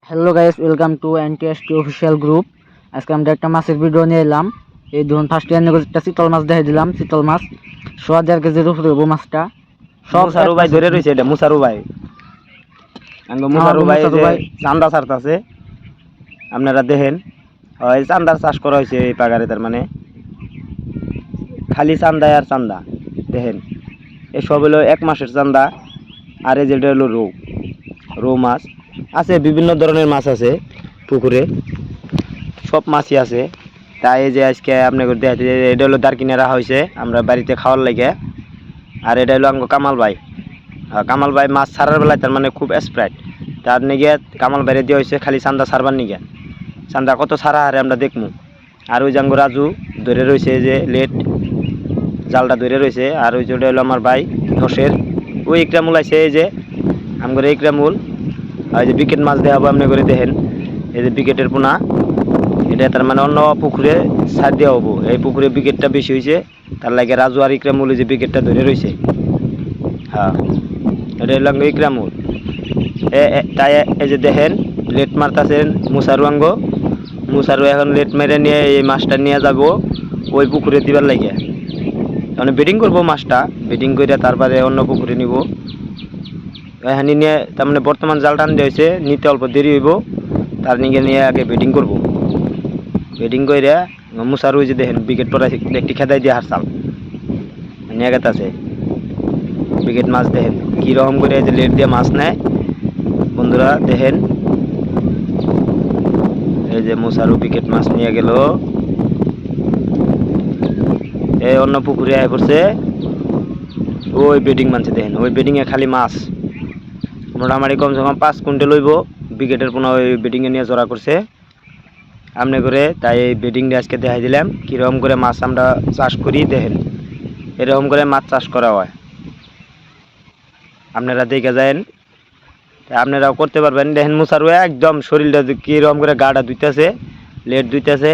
Hello guys, welcome to NTST official group. আজকে আমরা একটা মাছের ভিডিও নিয়ে এলাম। এই ধরুন ফার্স্ট ইয়ার একটা চিতল মাছ দেখাই দিলাম। চিতল মাছ 1.5 কেজির উপরে হবো মাছটা। সব মুসারু ভাই ধরে রয়েছে, এটা মুসারু ভাই। মুসারু ভাই যে চান্দা ছাড়তাছে, আপনারা দেখেন। হয় চান্দার চাষ করা হয়েছে এই পাগারে, তার মানে খালি চান্দা আর চান্দা। দেখেন এসব হলো 1 মাসের চান্দা। আর এই যেটা হলো রৌ মাছ আছে, বিভিন্ন ধরনের মাছ আছে পুকুরে, সব মাছই আছে। তাই এই যে আজকে আপনাকে দেখাতে, এটা হলো দারকিনে রাখা হয়েছে আমরা বাড়িতে খাওয়ার লাগে। আর এটা হলো আমাকে কামাল ভাই মাছ ছাড়ার বেলায় তার মানে খুব স্প্রাইট, তার নিগে কামাল বাইরে দেওয়া হয়েছে খালি চান্দা ছাড়বার নিগে। চান্দা কত ছাড়া হারে আমরা দেখবো। আর ওই জাঙ্গো রাজু ধরে রয়েছে, যে লেট জালটা ধরে রয়েছে। আর ওই যেটা হলো আমার ভাই হোসের, ওই ইকরামুল আছে, এই যে আমার ইকরামুল। আর এই যে বিকেট মাছ দেখাবো আপনি করে দেখেন, এই যে বিকেটের পোনা, এটা তার মানে অন্য পুকুরে ছাড় দেওয়া হবো। এই পুকুরে বিকেটটা বেশি হয়েছে, তার লাগে রাজু আর ইকরামুল যে বিকেটটা ধরে রয়েছে। হ্যাঁ, এটা হলো ইকরামুল। তাই এই যে দেখেন লেট মারতেছেন মুসারু এখন লেট মেরে নিয়ে এই মাছটা নিয়ে যাব ওই পুকুরে দিবার লাগে। মানে বেডিং করবো মাছটা, বেডিং করে তারপরে অন্য পুকুরে নিব। এখানে নিয়ে তার মানে বর্তমান জাল টান দিয়েছে, নিতে অল্প দেরি হইব। তার নিয়ে আগে বেডিং করব। বেডিং করে মুসারু যে দেখেন বিকেট পড়া একটি খেদাই দিয়ে হারসাল নিয়ে গেছে বিকেট মাছ। দেখেন কীরকম করে যে লেট দিয়ে মাছ নেয় বন্ধুরা, দেখেন এই যে মুসারু বিকেট মাছ নিয়ে গেল এই অন্য পুকুরে আয় করছে। ওই বেডিং মানছে, দেখেন ওই বেডিংয়ে খালি মাছ মোটামুটি কমসে কম 5 কুইন্টাল লইব। বিকেটের পোনা ওই বেডিংয়ে নিয়ে জড়া করছে আমনে করে। তাই এই বেডিংটা আজকে দেখাই দিলাম কীরকম করে মাছ আমরা চাষ করি। দেখেন এরকম করে মাছ চাষ করা হয়, আপনারা দেখে যান, আপনারাও করতে পারবেন। দেখেন মুসারু একদম শরীরটা কীরকম করে গাটা ধুইতেছে, লেট ধুইতেছে।